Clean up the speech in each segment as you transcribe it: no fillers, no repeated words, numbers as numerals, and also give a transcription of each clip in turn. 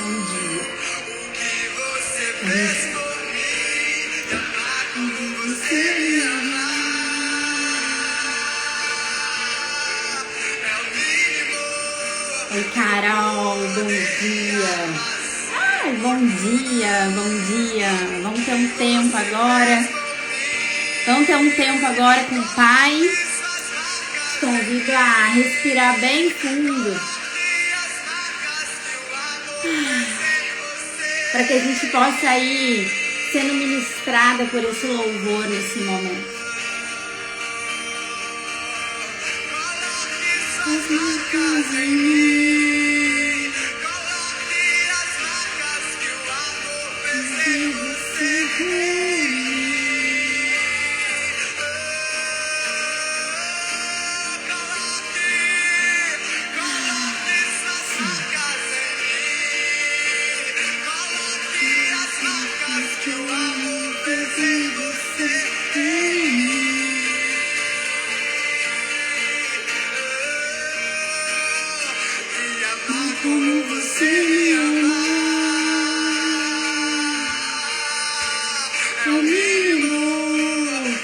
bom dia. Oi, Carol, bom dia. Bom dia, bom dia. Vamos ter um tempo agora. Vamos ter um tempo agora com o Pai. Te convido a respirar bem fundo. Para que a gente possa ir sendo ministrada por esse louvor nesse momento. As marcas em mim, coloque as marcas que o amor fez você em mim. Coloque essas marcas em mim, coloque as marcas que o amor fez em você em mim. Como você me ama, é o mínimo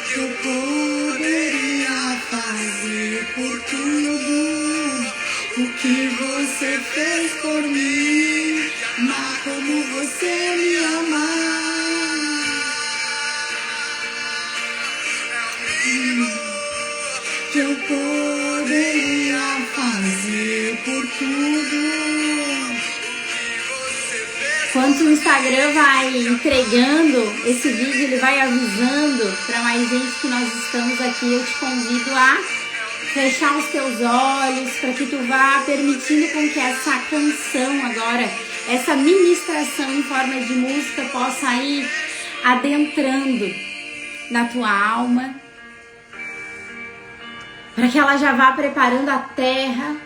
que eu poderia fazer por tudo o que você fez por mim. Mas como você me ama, é o mínimo que eu poderia fazer por tudo. Quando o Instagram vai entregando esse vídeo, ele vai avisando para mais gente que nós estamos aqui. Eu te convido a fechar os teus olhos para que tu vá permitindo com que essa canção agora, essa ministração em forma de música possa ir adentrando na tua alma, para que ela já vá preparando a terra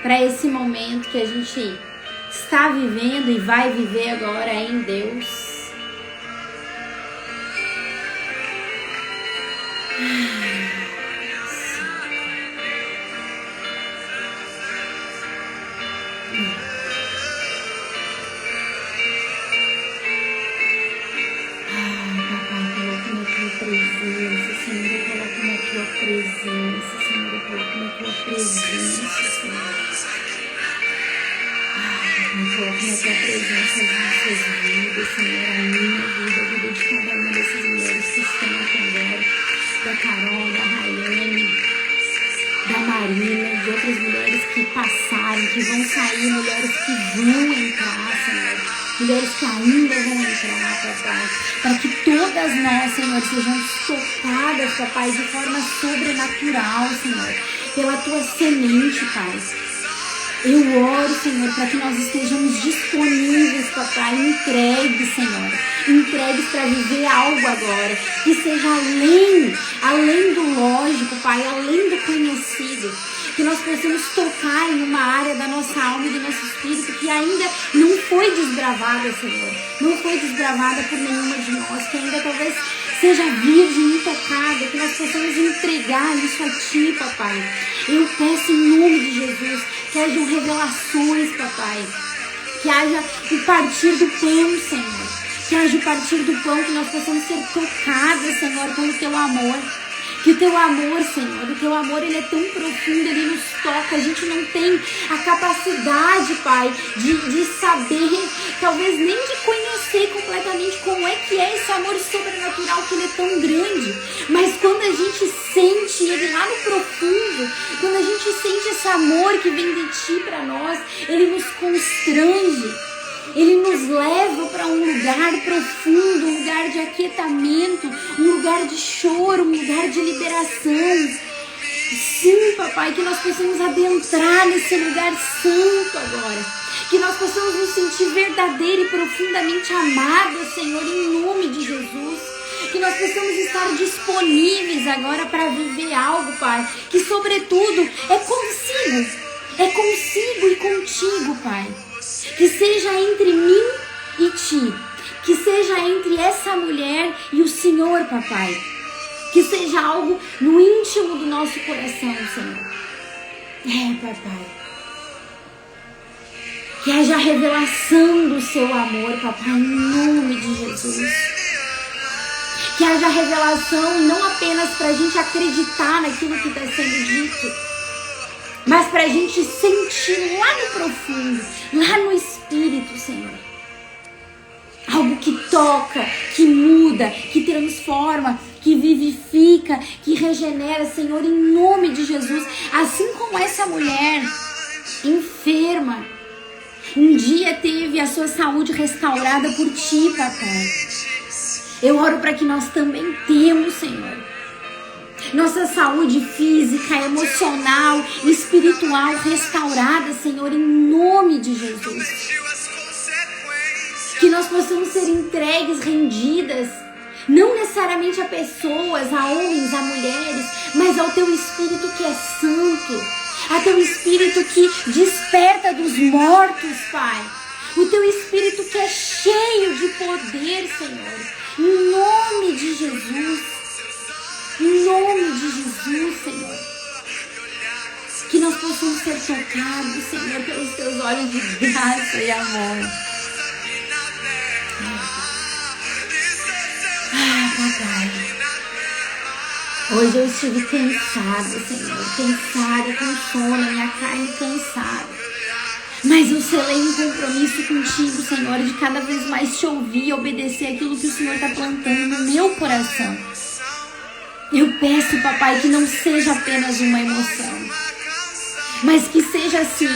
para esse momento que a gente está vivendo e vai viver agora em Deus. Papai, coloca na tua presença, Senhor, eu coloco na tua presença, Senhor, eu coloco na tua presença, Senhor. Coloque na tua presença as nossas vidas, Senhor, a minha vida, a vida de cada uma dessas mulheres que estão aqui agora, da Carol, da Rayane, da Marina, de outras mulheres que passaram, que vão sair, mulheres que vão entrar, Senhor, mulheres que ainda vão entrar, Papai, para que todas nós, Senhor, sejamos tocadas, Papai, de forma sobrenatural, Senhor, pela tua semente, Pai. Eu oro, Senhor, para que nós estejamos disponíveis, Papai, entregues, Senhor, entregues para viver algo agora, que seja além do lógico, Pai, além do conhecido, que nós possamos tocar em uma área da nossa alma e do nosso espírito que ainda não foi desbravada, Senhor, não foi desbravada por nenhuma de nós, que ainda talvez seja virgem, intocada, que nós possamos entregar isso a Ti, Papai. Eu peço em nome de Jesus que hajam revelações, Papai, que haja o partir do pão, Senhor, que haja o partir do pão, que nós possamos ser tocadas, Senhor, pelo Teu amor. Que o Teu amor, Senhor, o Teu amor, ele é tão profundo, ele nos toca. A gente não tem a capacidade, Pai, de saber, talvez nem de conhecer completamente como é que é esse amor sobrenatural, que ele é tão grande. Mas quando a gente sente ele lá no profundo, quando a gente sente esse amor que vem de Ti para nós, ele nos constrange. Ele nos leva para um lugar profundo, um lugar de aquietamento, um lugar de choro, um lugar de liberação. Sim, Papai, que nós possamos adentrar nesse lugar santo agora. Que nós possamos nos sentir verdadeira e profundamente amadas, Senhor, em nome de Jesus. Que nós possamos estar disponíveis agora para viver algo, Pai, que sobretudo é consigo e contigo, Pai. Que seja entre mim e Ti, que seja entre essa mulher e o Senhor, Papai, que seja algo no íntimo do nosso coração, Senhor. Papai, Que haja revelação do seu amor, papai, em nome de Jesus. Que haja revelação não apenas pra gente acreditar naquilo que está sendo dito, mas pra gente sentir lá no profundo, lá no Espírito, Senhor. Algo que toca, que muda, que transforma, que vivifica, que regenera, Senhor, em nome de Jesus. Assim como essa mulher enferma, um dia teve a sua saúde restaurada por Ti, papai. Eu oro para que nós também temos, Senhor, nossa saúde física, emocional, espiritual restaurada, Senhor, em nome de Jesus. Que nós possamos ser entregues, rendidas, não necessariamente a pessoas, a homens, a mulheres, mas ao Teu Espírito que é santo, a Teu Espírito que desperta dos mortos, Pai. O Teu Espírito que é cheio de poder, Senhor. Em nome de Jesus. Em nome de Jesus, Senhor. Que nós possamos ser tocados, Senhor, pelos Teus olhos de graça e amor. Papai. Hoje eu estive cansada, Senhor. Cansada, com sono, minha carne cansada. Mas eu selei um compromisso contigo, Senhor, de cada vez mais te ouvir e obedecer aquilo que o Senhor está plantando no meu coração. Eu peço, papai, que não seja apenas uma emoção, mas que seja assim,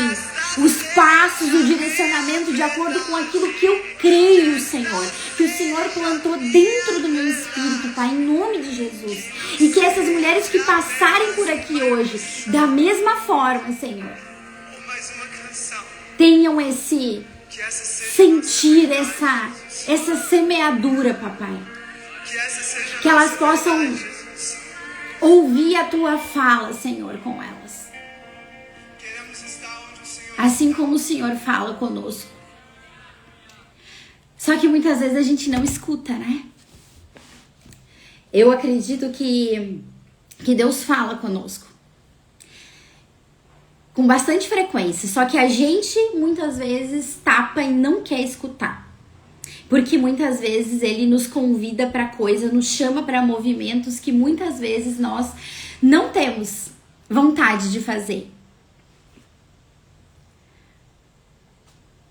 os passos, o direcionamento de acordo com aquilo que eu creio, Senhor, que o Senhor plantou dentro do meu espírito, Pai, em nome de Jesus. E que essas mulheres que passarem por aqui hoje, da mesma forma, Senhor, tenham esse sentir, essa semeadura, papai. Que elas possam ouvir a Tua fala, Senhor, com elas. Assim como o Senhor fala conosco. Só que muitas vezes a gente não escuta, né? Eu acredito que Deus fala conosco com bastante frequência, só que a gente muitas vezes tapa e não quer escutar. Porque muitas vezes Ele nos convida para coisas, nos chama para movimentos que muitas vezes nós não temos vontade de fazer.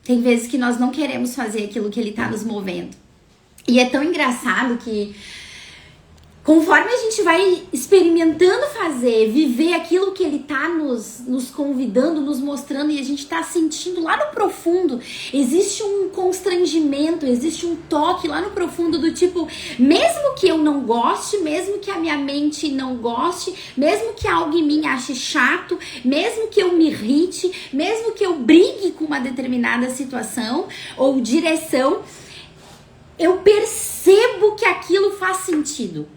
Tem vezes que nós não queremos fazer aquilo que Ele está nos movendo. E é tão engraçado que conforme a gente vai experimentando fazer, viver aquilo que Ele está nos convidando, nos mostrando, e a gente está sentindo lá no profundo, existe um constrangimento, existe um toque lá no profundo do tipo, mesmo que eu não goste, mesmo que a minha mente não goste, mesmo que algo em mim ache chato, mesmo que eu me irrite, mesmo que eu brigue com uma determinada situação ou direção, eu percebo que aquilo faz sentido.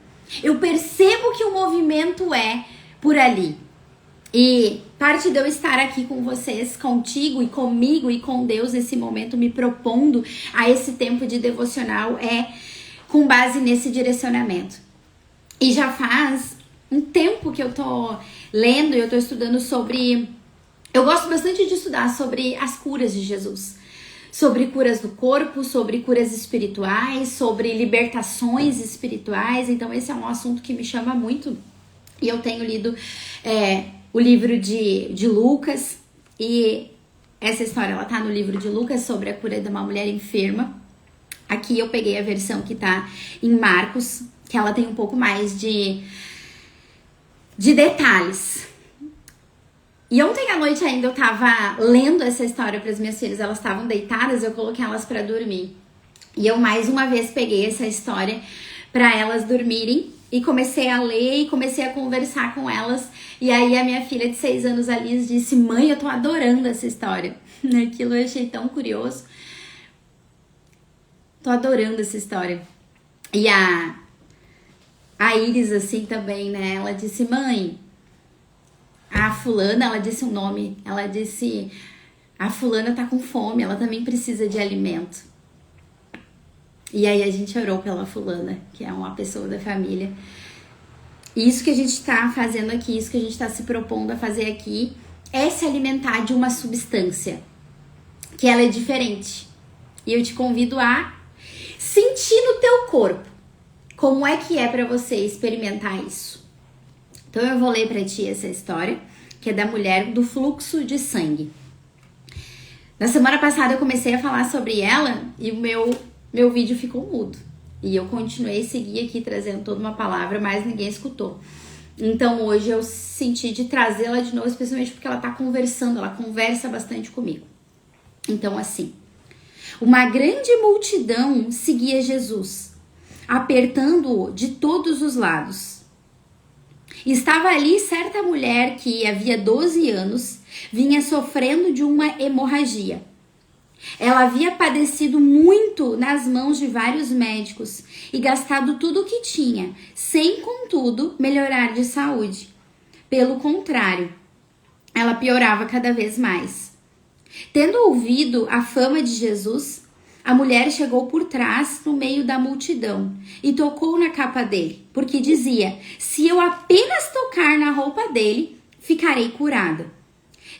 Eu percebo que o movimento é por ali. E parte de eu estar aqui com vocês, contigo e comigo e com Deus nesse momento, me propondo a esse tempo de devocional, é com base nesse direcionamento. E já faz um tempo que eu tô lendo e eu tô estudando sobre... Eu gosto bastante de estudar sobre as curas de Jesus. Sobre curas do corpo, sobre curas espirituais, sobre libertações espirituais. Então esse é um assunto que me chama muito. E eu tenho lido o livro de Lucas. E essa história, ela tá no livro de Lucas, sobre a cura de uma mulher enferma. Aqui eu peguei a versão que tá em Marcos, que ela tem um pouco mais de detalhes. E ontem à noite ainda eu tava lendo essa história para as minhas filhas, elas estavam deitadas, eu coloquei elas para dormir. E eu mais uma vez peguei essa história para elas dormirem e comecei a ler e comecei a conversar com elas. E aí a minha filha de 6 anos, a Liz, disse: mãe, eu tô adorando essa história. Aquilo eu achei tão curioso. Tô adorando essa história. E a Iris, assim, também, né? Ela disse: mãe, a fulana, ela disse um nome, ela disse, a fulana tá com fome, ela também precisa de alimento. E aí a gente orou pela fulana, que é uma pessoa da família. E isso que a gente tá fazendo aqui, isso que a gente tá se propondo a fazer aqui, é se alimentar de uma substância que ela é diferente. E eu te convido a sentir no teu corpo como é que é para você experimentar isso. Então eu vou ler para ti essa história, que é da mulher do fluxo de sangue. Na semana passada eu comecei a falar sobre ela e o meu vídeo ficou mudo. E eu continuei a seguir aqui trazendo toda uma palavra, mas ninguém escutou. Então hoje eu senti de trazê-la de novo, especialmente porque ela tá conversando, ela conversa bastante comigo. Então assim, uma grande multidão seguia Jesus, apertando-o de todos os lados. Estava ali certa mulher que havia 12 anos vinha sofrendo de uma hemorragia. Ela havia padecido muito nas mãos de vários médicos e gastado tudo o que tinha, sem, contudo, melhorar de saúde. Pelo contrário, ela piorava cada vez mais. Tendo ouvido a fama de Jesus, a mulher chegou por trás, no meio da multidão, e tocou na capa dele, porque dizia: se eu apenas tocar na roupa dele, ficarei curada.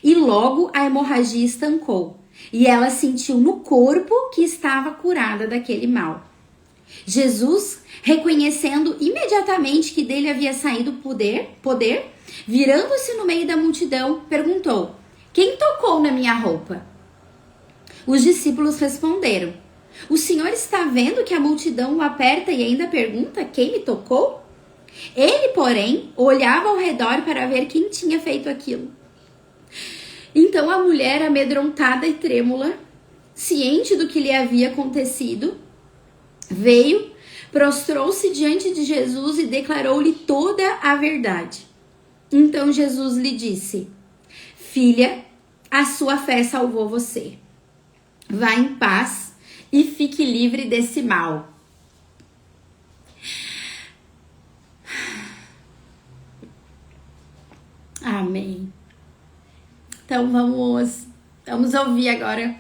E logo a hemorragia estancou, e ela sentiu no corpo que estava curada daquele mal. Jesus, reconhecendo imediatamente que dele havia saído poder, virando-se no meio da multidão, perguntou: quem tocou na minha roupa? Os discípulos responderam: o senhor está vendo que a multidão o aperta e ainda pergunta quem me tocou? Ele, porém, olhava ao redor para ver quem tinha feito aquilo. Então a mulher, amedrontada e trêmula, ciente do que lhe havia acontecido, veio, prostrou-se diante de Jesus e declarou-lhe toda a verdade. Então Jesus lhe disse: filha, a sua fé salvou você. Vá em paz e fique livre desse mal. Amém. Então vamos ouvir agora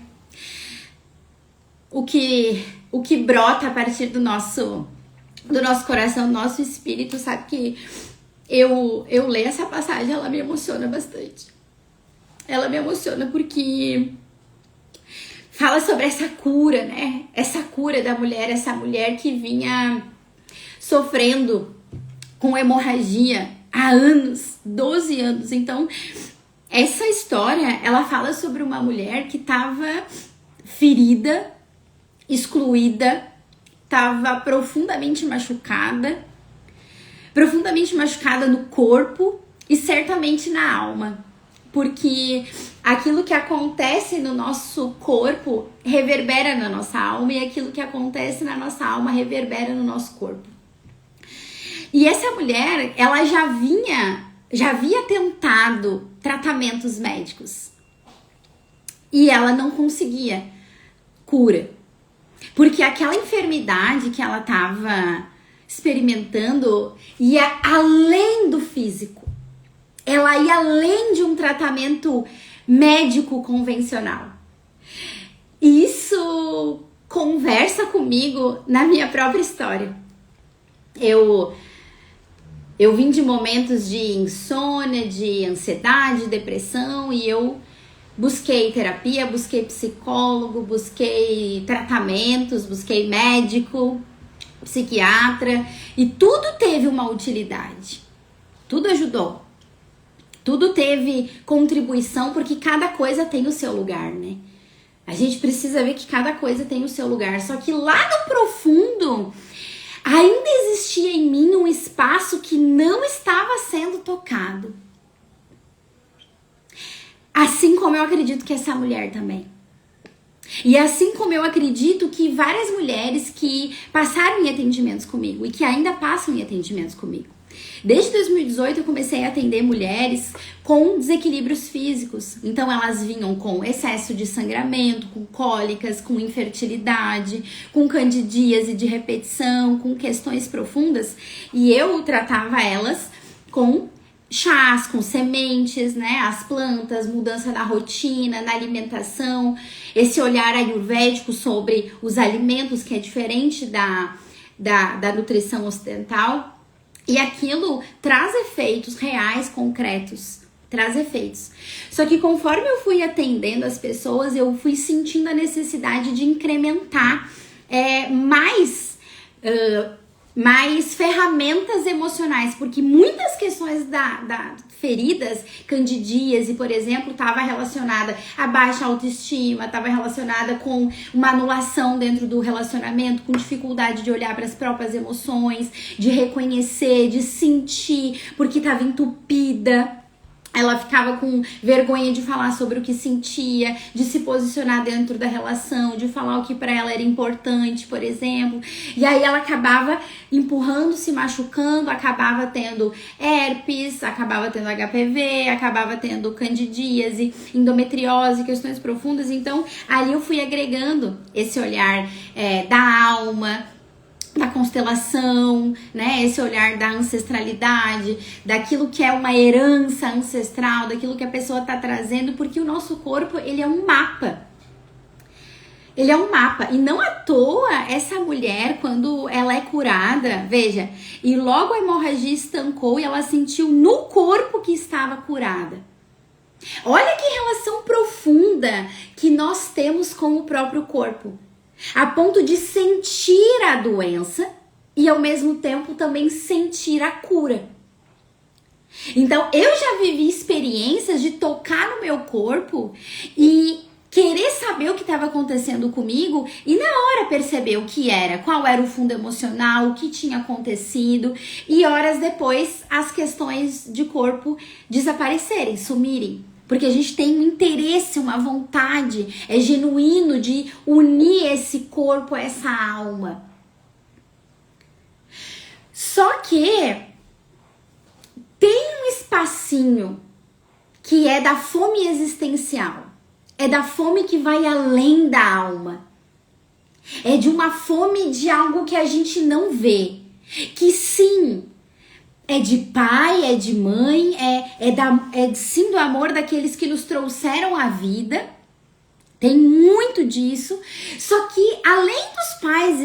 o que brota a partir do nosso coração, do nosso espírito. Sabe que eu leio essa passagem, ela me emociona bastante. Ela me emociona porque fala sobre essa cura, né? Essa cura da mulher, essa mulher que vinha sofrendo com hemorragia há anos, 12 anos. Então, essa história, ela fala sobre uma mulher que estava ferida, excluída, estava profundamente machucada no corpo e certamente na alma. Porque aquilo que acontece no nosso corpo reverbera na nossa alma, e aquilo que acontece na nossa alma reverbera no nosso corpo. E essa mulher, ela já havia tentado tratamentos médicos e ela não conseguia cura, porque aquela enfermidade que ela estava experimentando ia além do físico. Ela ia além de um tratamento médico convencional. E isso conversa comigo na minha própria história. Eu vim de momentos de insônia, de ansiedade, depressão, e eu busquei terapia, busquei psicólogo, busquei tratamentos, busquei médico, psiquiatra, e tudo teve uma utilidade. Tudo ajudou. Tudo teve contribuição, porque cada coisa tem o seu lugar, né? A gente precisa ver que cada coisa tem o seu lugar. Só que lá no profundo, ainda existia em mim um espaço que não estava sendo tocado. Assim como eu acredito que essa mulher também. E assim como eu acredito que várias mulheres que passaram em atendimentos comigo e que ainda passam em atendimentos comigo. Desde 2018 eu comecei a atender mulheres com desequilíbrios físicos. Então elas vinham com excesso de sangramento, com cólicas, com infertilidade, com candidíase de repetição, com questões profundas. E eu tratava elas com chás, com sementes, né? As plantas, mudança na rotina, na alimentação. Esse olhar ayurvédico sobre os alimentos, que é diferente da nutrição ocidental. E aquilo traz efeitos reais, concretos traz efeitos. Só que conforme eu fui atendendo as pessoas, eu fui sentindo a necessidade de incrementar mais ferramentas emocionais, porque muitas questões da feridas, candidíase, por exemplo, estava relacionada a baixa autoestima, estava relacionada com uma anulação dentro do relacionamento, com dificuldade de olhar para as próprias emoções, de reconhecer, de sentir, porque estava entupida. Ela ficava com vergonha de falar sobre o que sentia, de se posicionar dentro da relação, de falar o que para ela era importante, por exemplo. E aí ela acabava empurrando, se machucando, acabava tendo herpes, acabava tendo HPV, acabava tendo candidíase, endometriose, questões profundas. Então, ali eu fui agregando esse olhar da alma, da constelação, né? Esse olhar da ancestralidade, daquilo que é uma herança ancestral, daquilo que a pessoa está trazendo, porque o nosso corpo, ele é um mapa. Ele é um mapa. E não à toa, essa mulher, quando ela é curada, veja, e logo a hemorragia estancou e ela sentiu no corpo que estava curada. Olha que relação profunda que nós temos com o próprio corpo. A ponto de sentir a doença e ao mesmo tempo também sentir a cura. Então eu já vivi experiências de tocar no meu corpo e querer saber o que estava acontecendo comigo e na hora perceber o que era, qual era o fundo emocional, o que tinha acontecido e horas depois as questões de corpo desaparecerem, sumirem. Porque a gente tem um interesse, uma vontade, é genuíno de unir esse corpo a essa alma. Só que tem um espacinho que é da fome existencial. É da fome que vai além da alma. É de uma fome de algo que a gente não vê. Que sim, é de pai, é de mãe, sim do amor daqueles que nos trouxeram a vida. Tem muito disso. Só que além dos pais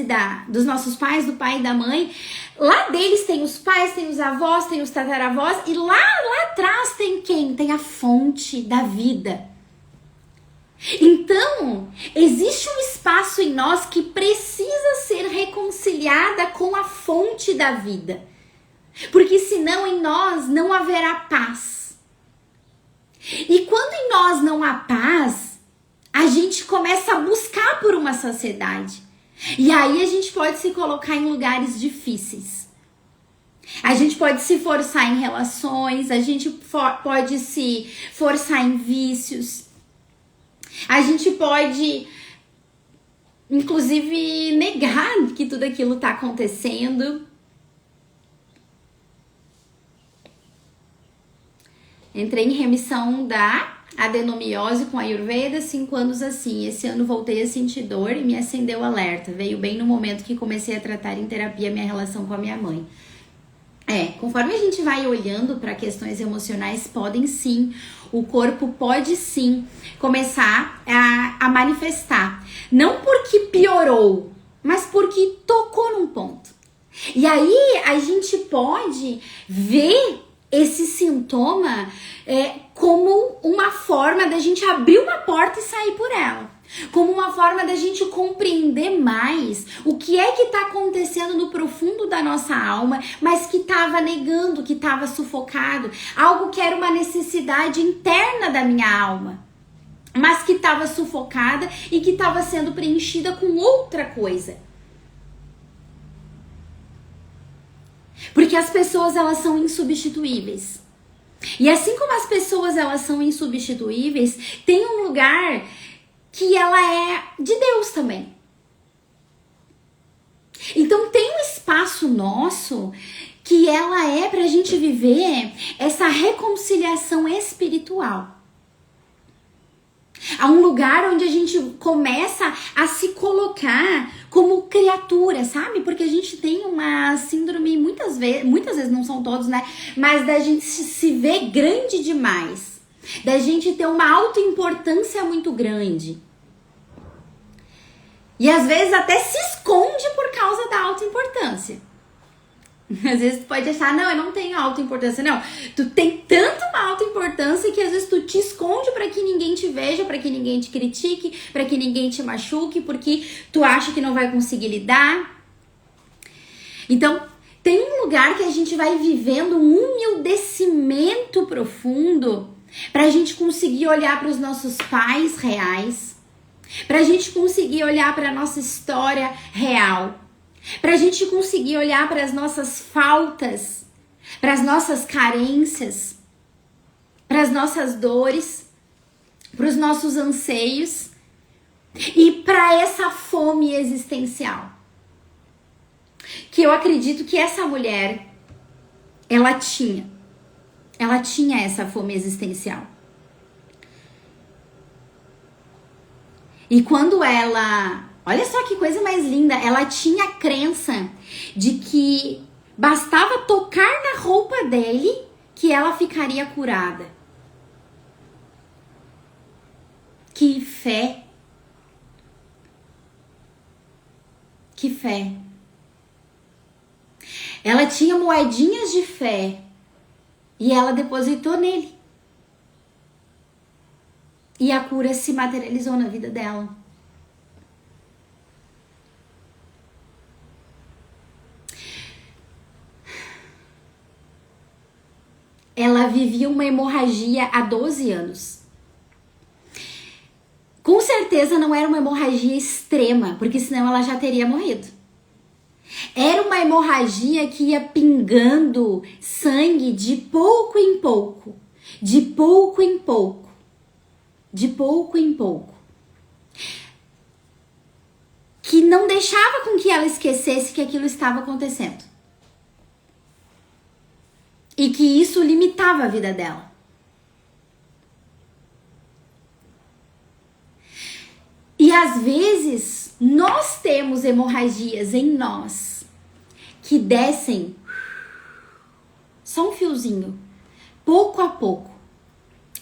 dos nossos pais, do pai e da mãe, lá deles tem os pais, tem os avós, tem os tataravós. E lá atrás tem quem? Tem a fonte da vida. Então, existe um espaço em nós que precisa ser reconciliada com a fonte da vida. Porque senão em nós não haverá paz. E quando em nós não há paz, a gente começa a buscar por uma saciedade. E aí a gente pode se colocar em lugares difíceis. A gente pode se forçar em relações, a gente pode se forçar em vícios. A gente pode, inclusive, negar que tudo aquilo está acontecendo. Entrei em remissão da adenomiose com a Ayurveda, 5 anos assim. Esse ano voltei a sentir dor e me acendeu o alerta. Veio bem no momento que comecei a tratar em terapia minha relação com a minha mãe. Conforme a gente vai olhando para questões emocionais, o corpo pode sim começar a manifestar. Não porque piorou, mas porque tocou num ponto. E aí a gente pode ver esse sintoma como uma forma da gente abrir uma porta e sair por ela. Como uma forma da gente compreender mais o que é que está acontecendo no profundo da nossa alma, mas que estava negando, que estava sufocado. Algo que era uma necessidade interna da minha alma, mas que estava sufocada e que estava sendo preenchida com outra coisa. Porque as pessoas, elas são insubstituíveis. E assim como as pessoas, elas são insubstituíveis, tem um lugar que ela é de Deus também. Então tem um espaço nosso que ela é pra gente viver essa reconciliação espiritual. Há um lugar onde a gente começa a se colocar como criatura, sabe? Porque a gente tem uma síndrome, muitas vezes, não são todos, né? Mas da gente se ver grande demais. Da gente ter uma autoimportância muito grande. E às vezes até se esconde por causa da autoimportância. Às vezes tu pode achar, não, eu não tenho autoimportância. Não, tu tem tanto uma autoimportância que às vezes tu te esconde pra que ninguém te veja, pra que ninguém te critique, pra que ninguém te machuque, porque tu acha que não vai conseguir lidar. Então, tem um lugar que a gente vai vivendo um humildecimento profundo pra gente conseguir olhar para os nossos pais reais, pra gente conseguir olhar pra nossa história real, pra gente conseguir olhar para as nossas faltas, para as nossas carências, para as nossas dores, para os nossos anseios e para essa fome existencial. Que eu acredito que essa mulher, ela tinha essa fome existencial. E quando ela, olha só que coisa mais linda, ela tinha a crença de que bastava tocar na roupa dele que ela ficaria curada. Que fé! Que fé! Ela tinha moedinhas de fé e ela depositou nele. E a cura se materializou na vida dela. Ela vivia uma hemorragia há 12 anos. Com certeza não era uma hemorragia extrema, porque senão ela já teria morrido. Era uma hemorragia que ia pingando sangue de pouco em pouco, de pouco em pouco, de pouco em pouco. Que não deixava com que ela esquecesse que aquilo estava acontecendo. E que isso limitava a vida dela. E às vezes nós temos hemorragias em nós que descem só um fiozinho, pouco a pouco.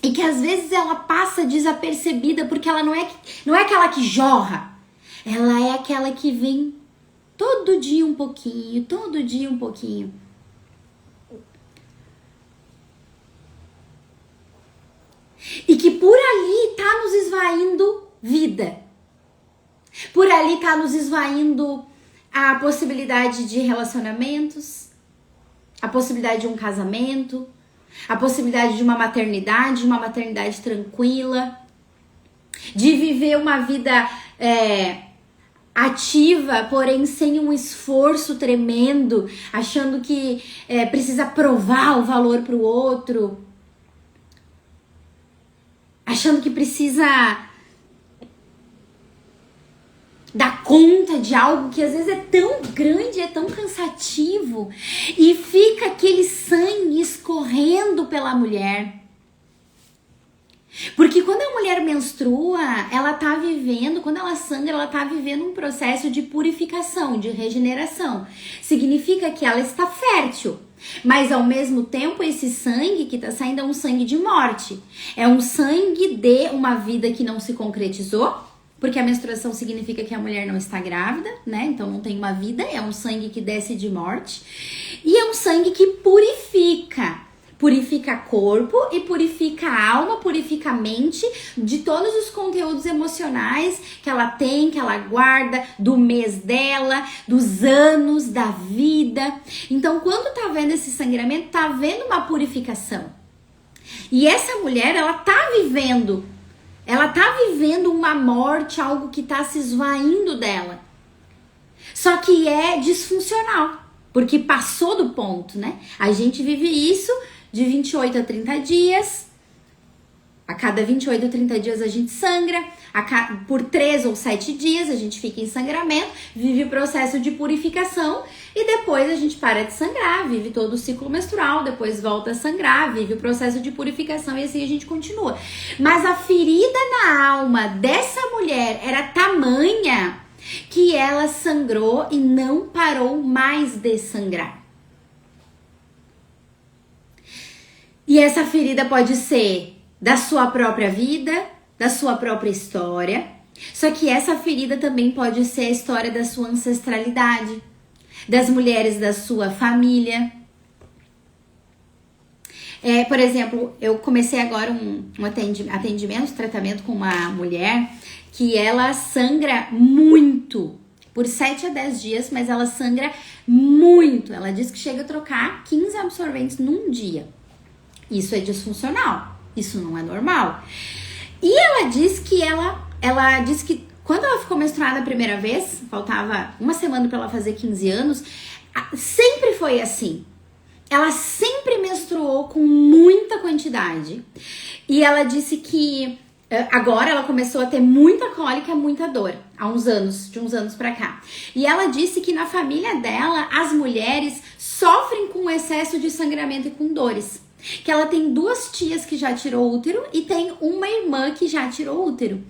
E que às vezes ela passa desapercebida porque ela não é aquela que jorra. Ela é aquela que vem todo dia um pouquinho, todo dia um pouquinho. E que por ali tá nos esvaindo vida. Por ali tá nos esvaindo a possibilidade de relacionamentos, a possibilidade de um casamento, a possibilidade de uma maternidade tranquila, de viver uma vida ativa, porém sem um esforço tremendo, achando que precisa provar o valor pro outro, achando que precisa dar conta de algo que às vezes é tão grande, é tão cansativo, e fica aquele sangue escorrendo pela mulher. Porque quando a mulher menstrua, ela tá vivendo, quando ela sangra, ela tá vivendo um processo de purificação, de regeneração. Significa que ela está fértil. Mas ao mesmo tempo, esse sangue que tá saindo é um sangue de morte. É um sangue de uma vida que não se concretizou. Porque a menstruação significa que a mulher não está grávida, né? Então não tem uma vida, é um sangue que desce de morte. E é um sangue que purifica. Purifica corpo e purifica a alma, purifica a mente de todos os conteúdos emocionais que ela tem, que ela guarda do mês dela, dos anos, da vida. Então, quando tá vendo esse sangramento, tá vendo uma purificação. E essa mulher, ela tá vivendo uma morte, algo que tá se esvaindo dela. Só que é disfuncional, porque passou do ponto, né? A gente vive isso de 28 a 30 dias. A cada 28 a 30 dias a gente sangra. Por 3 ou 7 dias a gente fica em sangramento, vive o processo de purificação e depois a gente para de sangrar, vive todo o ciclo menstrual, depois volta a sangrar, vive o processo de purificação e assim a gente continua. Mas a ferida na alma dessa mulher era tamanha que ela sangrou e não parou mais de sangrar. E essa ferida pode ser da sua própria vida, da sua própria história. Só que essa ferida também pode ser a história da sua ancestralidade, das mulheres da sua família. Por exemplo, eu comecei agora um atendimento, tratamento com uma mulher que ela sangra muito, por 7 a 10 dias, mas ela sangra muito. Ela diz que chega a trocar 15 absorventes num dia. Isso é disfuncional, isso não é normal. E ela diz que ela disse que quando ela ficou menstruada a primeira vez, faltava uma semana para ela fazer 15 anos, sempre foi assim. Ela sempre menstruou com muita quantidade. E ela disse que agora ela começou a ter muita cólica, muita dor, de uns anos pra cá. E ela disse que na família dela, as mulheres sofrem com excesso de sangramento e com dores. Que ela tem 2 tias que já tirou útero e tem uma irmã que já tirou útero.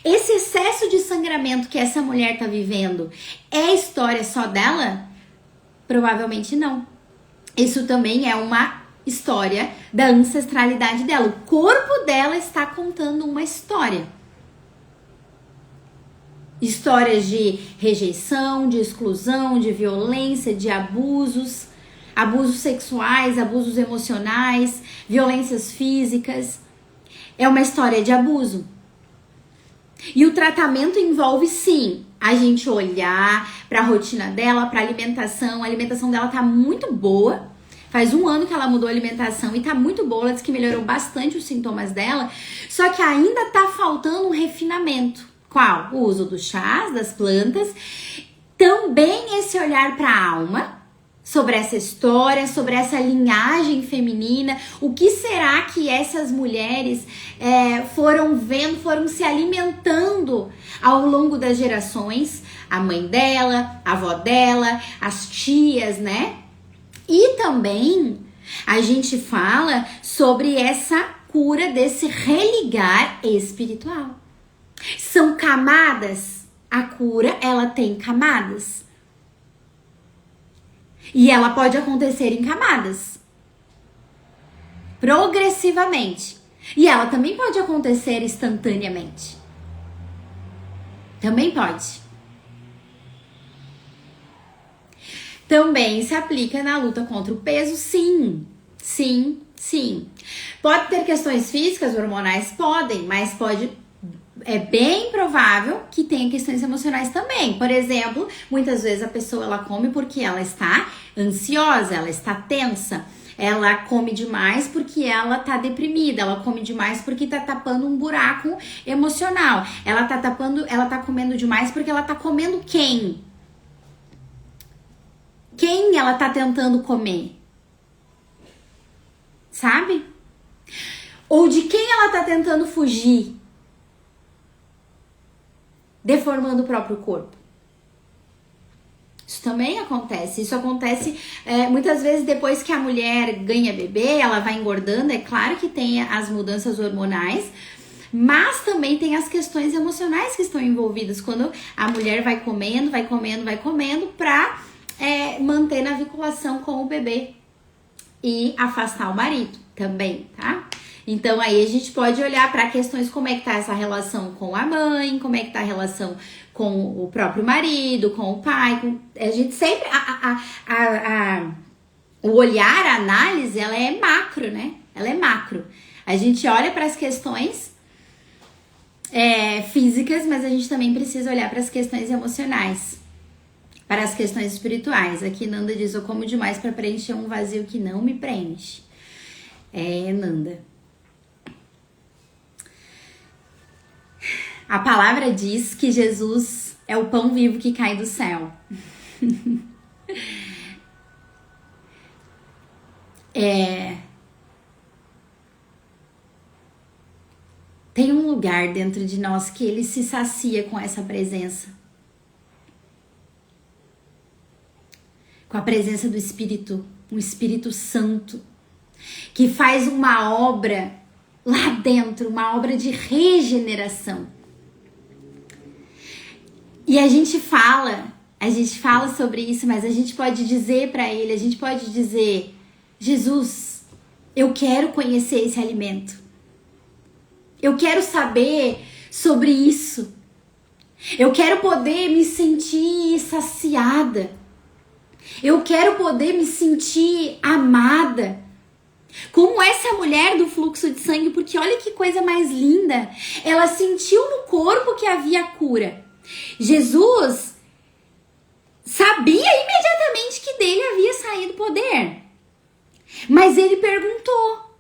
Esse excesso de sangramento que essa mulher tá vivendo é história só dela? Provavelmente não. Isso também é uma história da ancestralidade dela. O corpo dela está contando uma história. Histórias de rejeição, de exclusão, de violência, de abusos sexuais, abusos emocionais, violências físicas. É uma história de abuso. E o tratamento envolve, sim, a gente olhar para a rotina dela, para a alimentação dela tá muito boa. Faz 1 ano que ela mudou a alimentação e tá muito boa. Ela disse que melhorou bastante os sintomas dela. Só que ainda tá faltando um refinamento. Qual? O uso dos chás, das plantas. Também esse olhar para a alma, sobre essa história, sobre essa linhagem feminina. O que será que essas mulheres foram vendo, foram se alimentando ao longo das gerações? A mãe dela, a avó dela, as tias, né? E também a gente fala sobre essa cura desse religar espiritual. São camadas. A cura, ela tem camadas. E ela pode acontecer em camadas. Progressivamente. E ela também pode acontecer instantaneamente. Também pode. Também se aplica na luta contra o peso, sim. Sim, sim. Pode ter questões físicas, hormonais? Podem, mas é bem provável que tenha questões emocionais também. Por exemplo, muitas vezes a pessoa ela come porque ela está ansiosa, ela está tensa. Ela come demais porque ela tá deprimida, ela come demais porque tá tapando um buraco emocional. Ela tá comendo demais porque ela tá comendo quem? Quem ela tá tentando comer? Sabe? Ou de quem ela tá tentando fugir? Deformando o próprio corpo. Isso também acontece. Isso acontece muitas vezes depois que a mulher ganha bebê, ela vai engordando. É claro que tem as mudanças hormonais, mas também tem as questões emocionais que estão envolvidas quando a mulher vai comendo pra manter na vinculação com o bebê e afastar o marido também, tá? Então aí a gente pode olhar para questões como é que tá essa relação com a mãe, como é que tá a relação com o próprio marido, com o pai. A gente sempre o olhar, a análise, ela é macro, né? Ela é macro. A gente olha para as questões físicas, mas a gente também precisa olhar para as questões emocionais, para as questões espirituais. Aqui Nanda diz: eu como demais para preencher um vazio que não me preenche. Nanda. A palavra diz que Jesus é o pão vivo que cai do céu. Tem um lugar dentro de nós que ele se sacia com essa presença. Com a presença do Espírito, um Espírito Santo, que faz uma obra lá dentro, uma obra de regeneração. E a gente fala sobre isso, mas a gente pode dizer para ele, a gente pode dizer: Jesus, eu quero conhecer esse alimento. Eu quero saber sobre isso. Eu quero poder me sentir saciada. Eu quero poder me sentir amada. Como essa mulher do fluxo de sangue, porque olha que coisa mais linda. Ela sentiu no corpo que havia cura. Jesus sabia imediatamente que dele havia saído poder. Mas ele perguntou: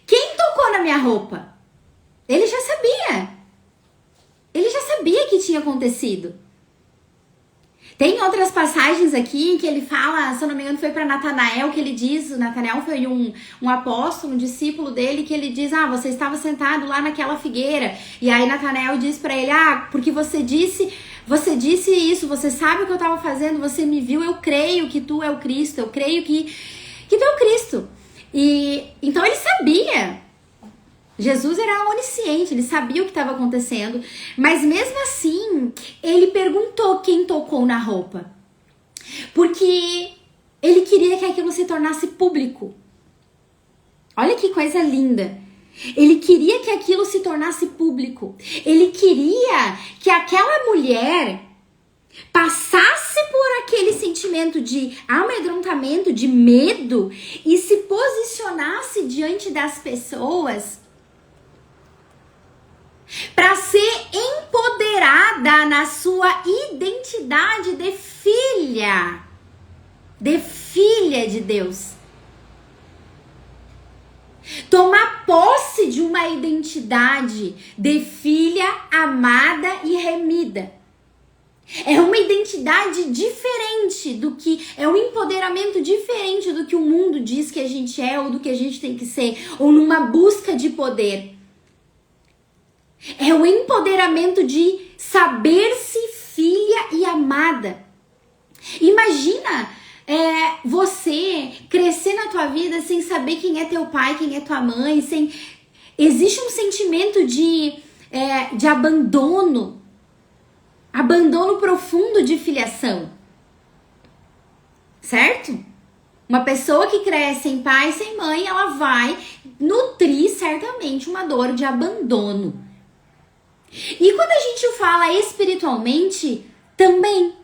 quem tocou na minha roupa? Ele já sabia. Ele já sabia que tinha acontecido. Tem outras passagens aqui que ele fala, se eu não me engano, foi para Natanael, que ele diz, Natanael foi um apóstolo, um discípulo dele, que ele diz, você estava sentado lá naquela figueira. E aí Natanael diz para ele, porque você disse isso, você sabe o que eu estava fazendo, você me viu, eu creio que tu é o Cristo, eu creio que tu é o Cristo. E então ele sabia. Jesus era onisciente, ele sabia o que estava acontecendo, mas mesmo assim, ele perguntou quem tocou na roupa, porque ele queria que aquilo se tornasse público. Olha que coisa linda. Ele queria que aquilo se tornasse público. Ele queria que aquela mulher passasse por aquele sentimento de amedrontamento, de medo, e se posicionasse diante das pessoas para ser empoderada na sua identidade de filha de Deus. Tomar posse de uma identidade de filha amada e remida. É uma identidade diferente do que, é um empoderamento diferente do que o mundo diz que a gente é ou do que a gente tem que ser, ou numa busca de poder. É o empoderamento de saber-se filha e amada. Imagina você crescer na tua vida sem saber quem é teu pai, quem é tua mãe, existe um sentimento de abandono profundo de filiação, certo? Uma pessoa que cresce sem pai, sem mãe, ela vai nutrir certamente uma dor de abandono. E quando a gente fala espiritualmente, também.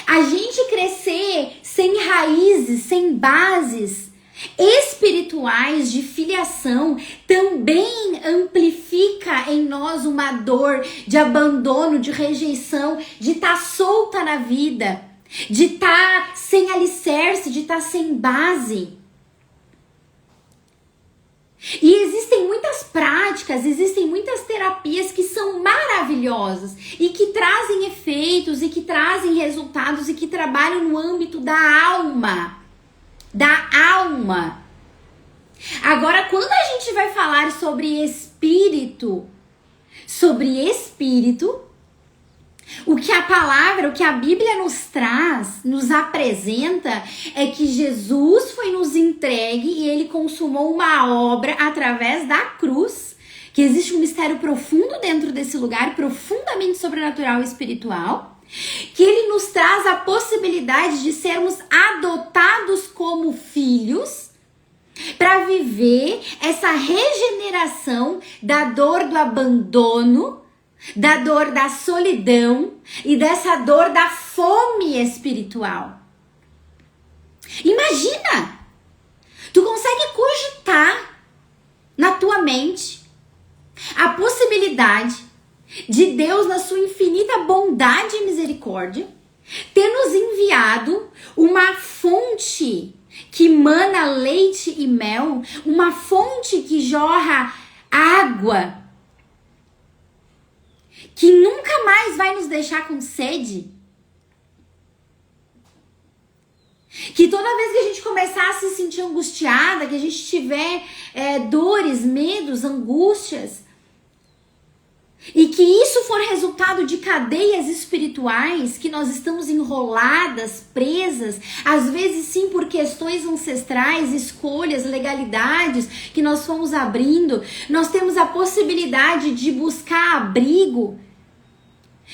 A gente crescer sem raízes, sem bases espirituais de filiação, também amplifica em nós uma dor de abandono, de rejeição, de estar solta na vida, de estar sem alicerce, de estar sem base. E existem muitas práticas, existem muitas terapias que são maravilhosas e que trazem efeitos e que trazem resultados e que trabalham no âmbito da alma. Agora, quando a gente vai falar sobre espírito, o que a palavra, o que a Bíblia nos traz, nos apresenta, é que Jesus foi nos entregue e ele consumou uma obra através da cruz, que existe um mistério profundo dentro desse lugar, profundamente sobrenatural e espiritual, que ele nos traz a possibilidade de sermos adotados como filhos, para viver essa regeneração da dor do abandono, da dor da solidão e dessa dor da fome espiritual. Imagina! Tu consegue cogitar na tua mente a possibilidade de Deus, na sua infinita bondade e misericórdia, ter nos enviado uma fonte que mana leite e mel, uma fonte que jorra água, que nunca mais vai nos deixar com sede. Que toda vez que a gente começar a se sentir angustiada, que a gente tiver dores, medos, angústias, e que isso for resultado de cadeias espirituais, que nós estamos enroladas, presas, às vezes sim por questões ancestrais, escolhas, legalidades que nós fomos abrindo, nós temos a possibilidade de buscar abrigo,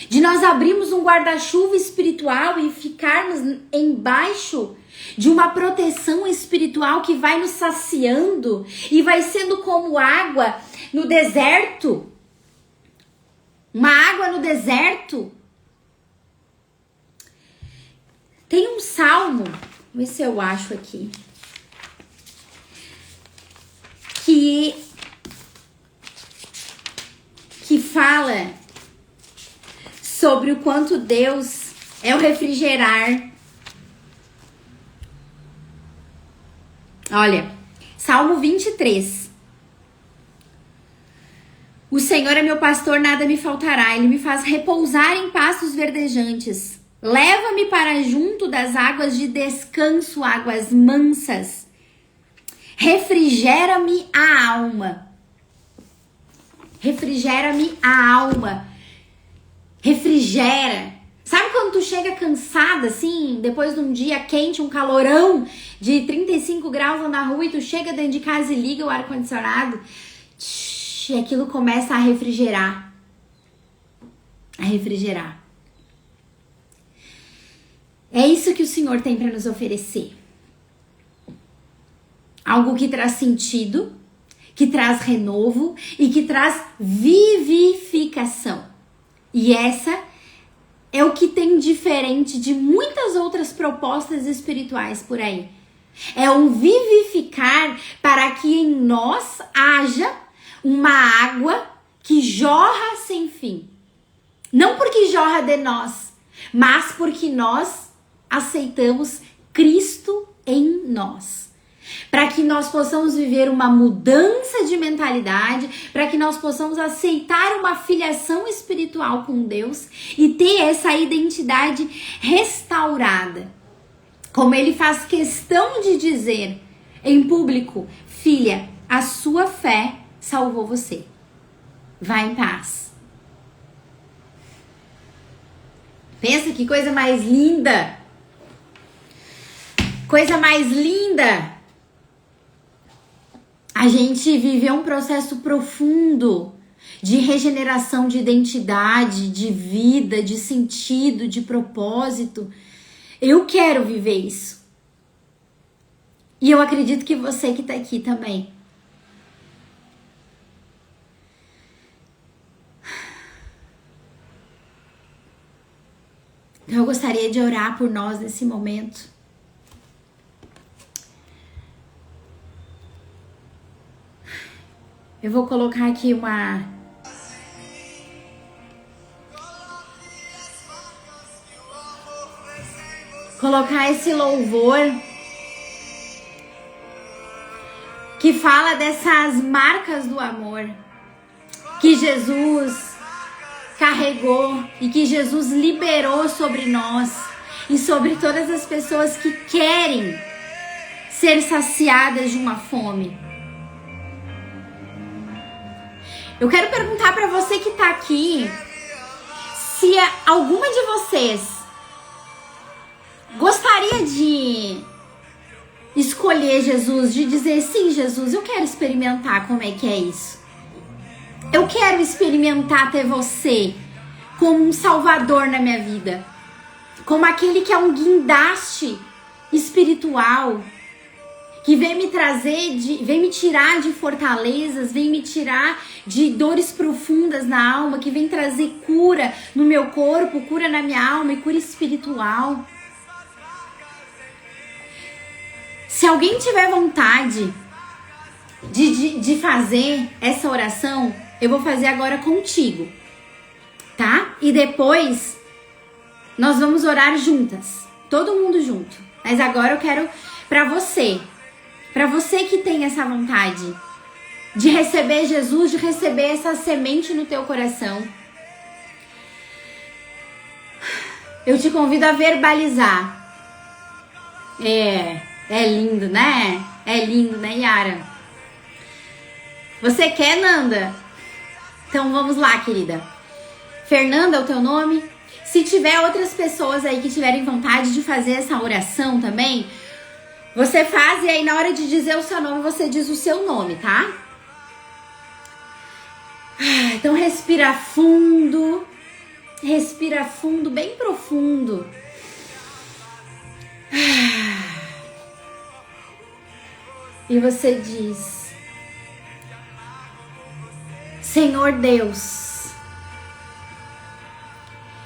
de nós abrirmos um guarda-chuva espiritual e ficarmos embaixo de uma proteção espiritual que vai nos saciando e vai sendo como água no deserto. Uma água no deserto. Tem um salmo, vou ver se eu acho aqui, que fala sobre o quanto Deus é o refrigerar. Olha, Salmo 23. O Senhor é meu pastor, nada me faltará. Ele me faz repousar em pastos verdejantes. Leva-me para junto das águas de descanso, águas mansas. Refrigera-me a alma. Refrigera-me a alma. Refrigera. Sabe quando tu chega cansada, assim, depois de um dia quente, um calorão de 35 graus na rua, e tu chega dentro de casa e liga o ar-condicionado, e aquilo começa a refrigerar. A refrigerar. É isso que o Senhor tem para nos oferecer. Algo que traz sentido, que traz renovo e que traz vivificação. E essa é o que tem diferente de muitas outras propostas espirituais por aí. É um vivificar para que em nós haja uma água que jorra sem fim. Não porque jorra de nós, mas porque nós aceitamos Cristo em nós. Para que nós possamos viver uma mudança de mentalidade, para que nós possamos aceitar uma filiação espiritual com Deus e ter essa identidade restaurada. Como ele faz questão de dizer em público: filha, a sua fé salvou você. Vá em paz. Pensa que coisa mais linda. Coisa mais linda. A gente viveu um processo profundo de regeneração de identidade, de vida, de sentido, de propósito. Eu quero viver isso. E eu acredito que você que está aqui também. Então eu gostaria de orar por nós nesse momento. Eu vou colocar aqui colocar esse louvor que fala dessas marcas do amor que Jesus carregou e que Jesus liberou sobre nós e sobre todas as pessoas que querem ser saciadas de uma fome. Eu quero perguntar para você que tá aqui se alguma de vocês gostaria de escolher Jesus, de dizer: sim, Jesus, eu quero experimentar como é que é isso. Eu quero experimentar ter você como um salvador na minha vida, como aquele que é um guindaste espiritual, que vem me trazer, vem me tirar de fortalezas, vem me tirar de dores profundas na alma, que vem trazer cura no meu corpo, cura na minha alma e cura espiritual. Se alguém tiver vontade de fazer essa oração, eu vou fazer agora contigo, tá? E depois nós vamos orar juntas, todo mundo junto. Mas agora eu quero para você que tem essa vontade de receber Jesus, de receber essa semente no teu coração, eu te convido a verbalizar. É lindo, né? É lindo, né, Yara? Você quer, Nanda? Então vamos lá, querida. Fernanda é o teu nome? Se tiver outras pessoas aí que tiverem vontade de fazer essa oração também, você faz, e aí na hora de dizer o seu nome, você diz o seu nome, tá? Então respira fundo, bem profundo. E você diz: Senhor Deus,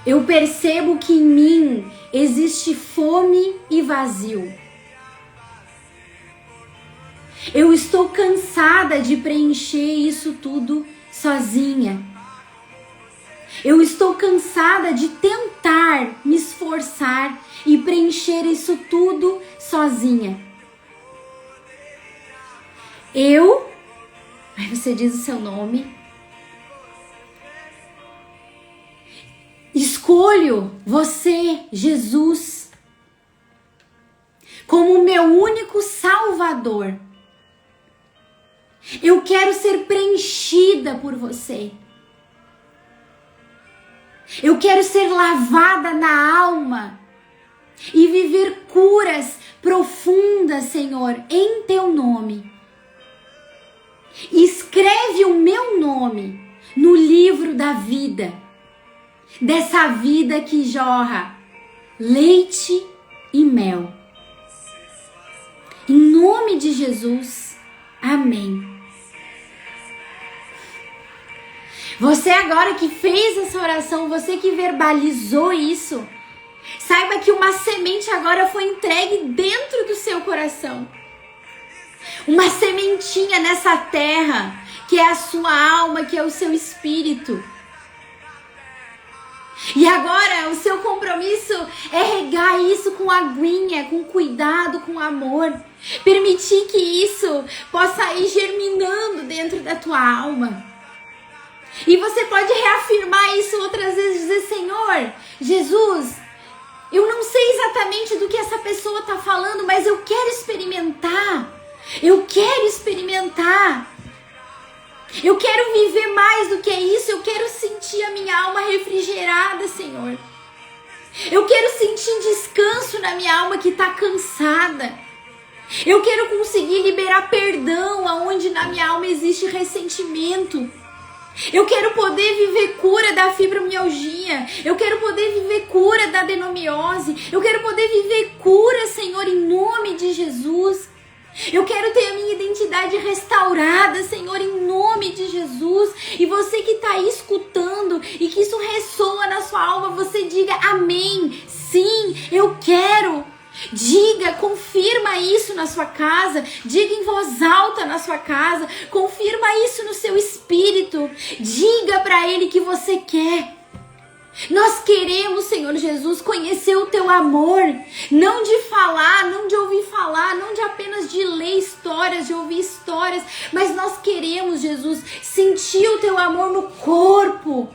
eu percebo que em mim existe fome e vazio. Eu estou cansada de preencher isso tudo sozinha. Eu estou cansada de tentar me esforçar e preencher isso tudo sozinha. Aí você diz o seu nome. Escolho você, Jesus, como meu único Salvador. Eu quero ser preenchida por você. Eu quero ser lavada na alma e viver curas profundas, Senhor, em teu nome. Escreve o meu nome no livro da vida, dessa vida que jorra leite e mel. Em nome de Jesus, amém. Você agora que fez essa oração, você que verbalizou isso, saiba que uma semente agora foi entregue dentro do seu coração. Uma sementinha nessa terra, que é a sua alma, que é o seu espírito. E agora o seu compromisso é regar isso com aguinha, com cuidado, com amor. Permitir que isso possa ir germinando dentro da tua alma. E você pode reafirmar isso outras vezes, dizer: Senhor, Jesus, eu não sei exatamente do que essa pessoa está falando, mas eu quero experimentar. Eu quero experimentar. Eu quero viver mais do que isso. Eu quero sentir a minha alma refrigerada, Senhor. Eu quero sentir descanso na minha alma que está cansada. Eu quero conseguir liberar perdão aonde na minha alma existe ressentimento. Eu quero poder viver cura da fibromialgia. Eu quero poder viver cura da adenomiose. Eu quero poder viver cura, Senhor, em nome de Jesus. Eu quero ter a minha identidade restaurada, Senhor, em nome de Jesus. E você que está aí escutando e que isso ressoa na sua alma, você diga amém. Sim, eu quero. Diga, confirma isso na sua casa, diga em voz alta na sua casa, confirma isso no seu espírito, diga para ele que você quer. Nós queremos, Senhor Jesus, conhecer o teu amor, não de falar, não de ouvir falar, não de apenas de ler histórias, de ouvir histórias, mas nós queremos, Jesus, sentir o teu amor no corpo.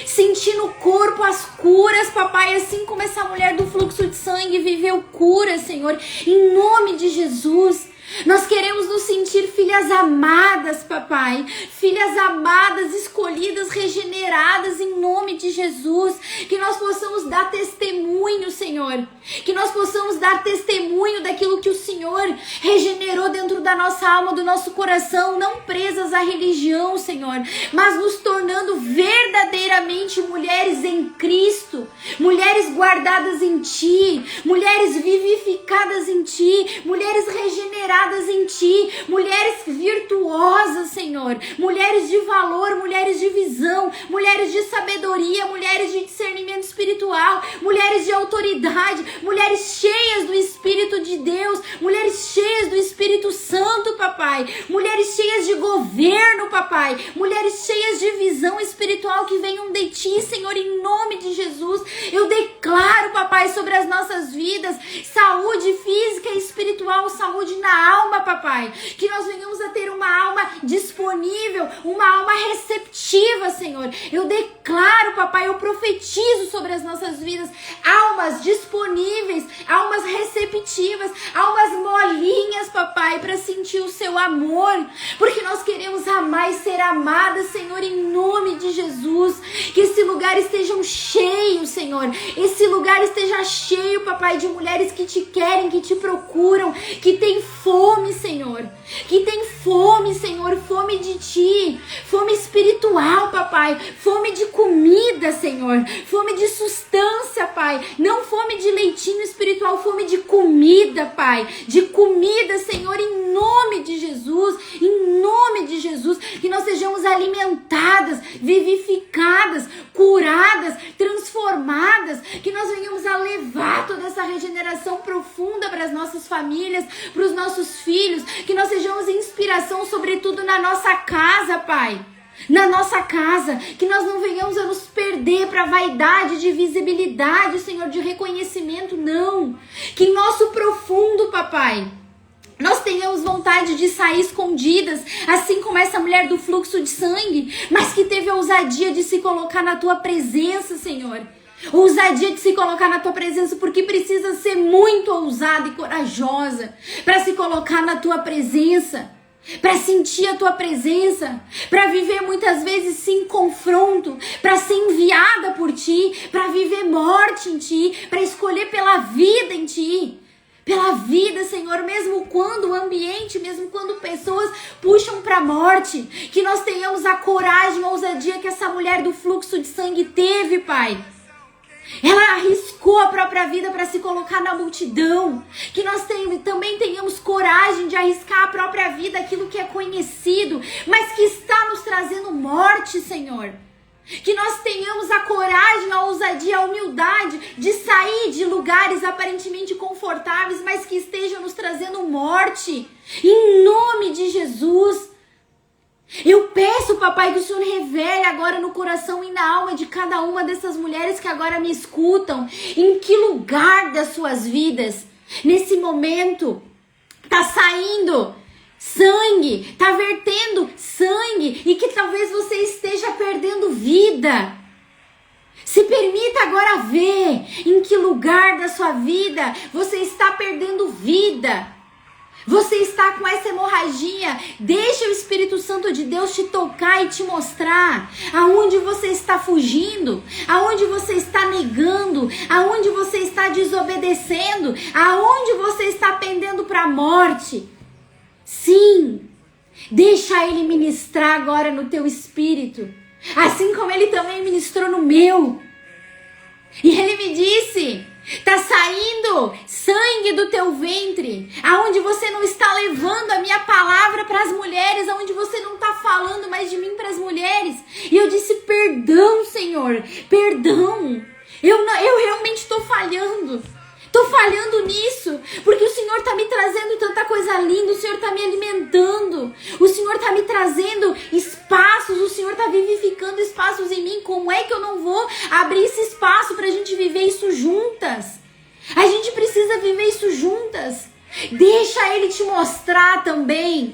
Sentir no corpo as curas, papai, assim como essa mulher do fluxo de sangue viveu cura, Senhor, em nome de Jesus. Nós queremos nos sentir filhas amadas, papai, filhas amadas, escolhidas, regeneradas em nome de Jesus, que nós possamos dar testemunho, Senhor, que nós possamos dar testemunho daquilo que o Senhor regenerou dentro da nossa alma, do nosso coração, não presas à religião, Senhor, mas nos tornando verdadeiramente mulheres em Cristo, mulheres guardadas em Ti, mulheres vivificadas em Ti, mulheres regeneradas em Ti, mulheres virtuosas, Senhor, mulheres de valor, mulheres de visão, mulheres de sabedoria, mulheres de discernimento espiritual, mulheres de autoridade, mulheres cheias do Espírito de Deus, mulheres cheias do Espírito Santo, papai, mulheres cheias de governo, papai, mulheres cheias de visão espiritual que venham de Ti, Senhor, em nome de Jesus. Eu declaro, papai, sobre as nossas vidas, saúde física e espiritual, saúde na alma, papai, que nós venhamos a ter uma alma disponível, uma alma receptiva, Senhor. Eu declaro, papai, eu profetizo sobre as nossas vidas, almas disponíveis, almas receptivas, almas molinhas, papai, para sentir o seu amor, porque nós queremos amar e ser amadas, Senhor, em nome de Jesus. Que esse lugar esteja cheio, Senhor, esse lugar esteja cheio, papai, de mulheres que Te querem, que Te procuram, que tem fome, Senhor, que tem fome, Senhor, fome de Ti, fome espiritual, papai, Pai. Fome de comida, Senhor. Fome de sustância, Pai. Não fome de leitinho espiritual, fome de comida, Pai. De comida, Senhor, em nome de Jesus. Em nome de Jesus. Que nós sejamos alimentadas, vivificadas, curadas, transformadas. Que nós venhamos a levar toda essa regeneração profunda para as nossas famílias, para os nossos filhos. Que nós sejamos inspiração, sobretudo na nossa casa, Pai. Na nossa casa, que nós não venhamos a nos perder para vaidade de visibilidade, Senhor, de reconhecimento, não. Que em nosso profundo, Papai, nós tenhamos vontade de sair escondidas, assim como essa mulher do fluxo de sangue, mas que teve a ousadia de se colocar na Tua presença, Senhor. Ousadia de se colocar na Tua presença, porque precisa ser muito ousada e corajosa para se colocar na Tua presença, para sentir a Tua presença, para viver muitas vezes sim confronto, para ser enviada por Ti, para viver morte em Ti, para escolher pela vida em Ti. Pela vida, Senhor, mesmo quando o ambiente, mesmo quando pessoas puxam para a morte, que nós tenhamos a coragem, a ousadia que essa mulher do fluxo de sangue teve, Pai. Ela arriscou a própria vida para se colocar na multidão. Que nós também tenhamos coragem de arriscar a própria vida, aquilo que é conhecido, mas que está nos trazendo morte, Senhor. Que nós tenhamos a coragem, a ousadia, a humildade de sair de lugares aparentemente confortáveis, mas que estejam nos trazendo morte. Em nome de Jesus. Eu peço, Papai, que o Senhor revele agora no coração e na alma de cada uma dessas mulheres que agora me escutam, em que lugar das suas vidas, nesse momento, tá saindo sangue, tá vertendo sangue, e que talvez você esteja perdendo vida. Se permita agora ver em que lugar da sua vida você está perdendo vida. Você está com essa hemorragia. Deixa o Espírito Santo de Deus te tocar e te mostrar aonde você está fugindo, aonde você está negando, aonde você está desobedecendo, aonde você está pendendo para a morte. Sim, deixa Ele ministrar agora no teu espírito, assim como Ele também ministrou no meu. E Ele me disse: tá saindo sangue do teu ventre, aonde você não está levando a minha palavra para as mulheres, aonde você não está falando mais de mim para as mulheres. E eu disse: perdão, Senhor, perdão, eu realmente estou falhando. Tô falhando nisso, porque o Senhor tá me trazendo tanta coisa linda, o Senhor tá me alimentando, o Senhor tá me trazendo espaços, o Senhor tá vivificando espaços em mim. Como é que eu não vou abrir esse espaço pra gente viver isso juntas? A gente precisa viver isso juntas. Deixa Ele te mostrar também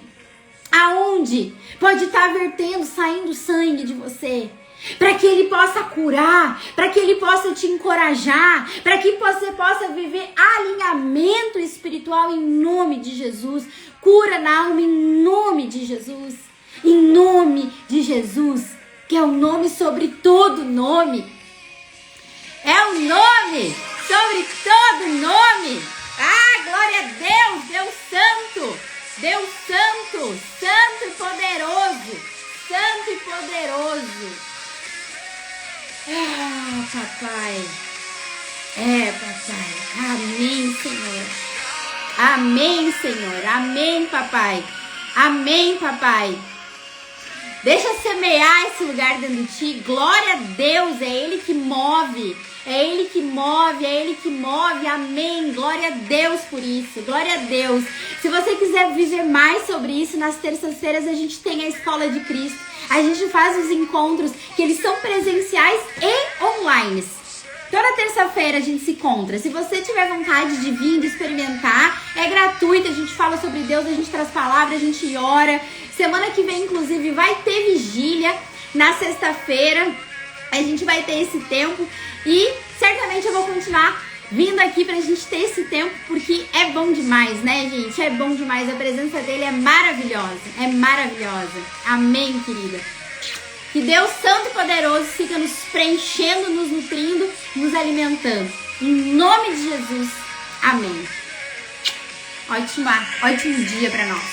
aonde pode estar vertendo, saindo sangue de você. Para que Ele possa curar, para que Ele possa te encorajar, para que você possa viver alinhamento espiritual em nome de Jesus. Cura na alma em nome de Jesus. Em nome de Jesus, que é o nome sobre todo nome. É o nome sobre todo nome. Ah, glória a Deus, Deus Santo, Deus Santo, Santo e poderoso, Santo e poderoso. Papai. Papai. Amém, Senhor. Amém, Senhor. Amém, Papai. Amém, Papai. Deixa semear esse lugar dentro de ti. Glória a Deus. É Ele que move. É Ele que move. É Ele que move. Amém. Glória a Deus por isso. Glória a Deus. Se você quiser viver mais sobre isso, nas terças-feiras a gente tem a Escola de Cristo. A gente faz os encontros que eles são presenciais e online. Toda terça-feira a gente se encontra. Se você tiver vontade de vir, de experimentar, é gratuito. A gente fala sobre Deus, a gente traz palavra, a gente ora. Semana que vem, inclusive, vai ter vigília na sexta-feira. A gente vai ter esse tempo e certamente eu vou continuar vindo aqui pra gente ter esse tempo, porque é bom demais, né, gente? É bom demais. A presença dele é maravilhosa. É maravilhosa. Amém, querida. Que Deus Santo e Poderoso fica nos preenchendo, nos nutrindo, nos alimentando. Em nome de Jesus. Amém. Ótimo dia pra nós.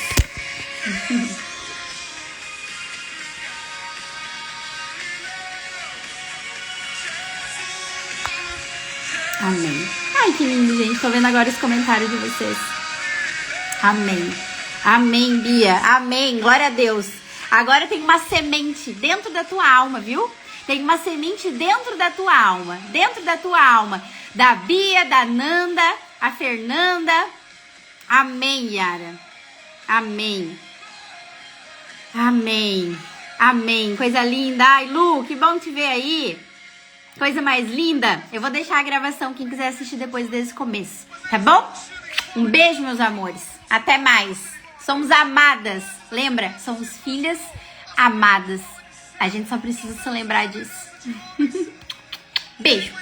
Amém. Ai, que lindo, gente. Tô vendo agora os comentários de vocês. Amém. Amém, Bia. Amém. Glória a Deus. Agora tem uma semente dentro da tua alma, viu? Tem uma semente dentro da tua alma. Dentro da tua alma. Da Bia, da Nanda, a Fernanda. Amém, Yara. Amém. Amém. Amém. Coisa linda. Ai, Lu, que bom te ver aí. Coisa mais linda. Eu vou deixar a gravação, quem quiser assistir depois desse começo. Tá bom? Um beijo, meus amores. Até mais. Somos amadas. Lembra? Somos filhas amadas. A gente só precisa se lembrar disso. Beijo.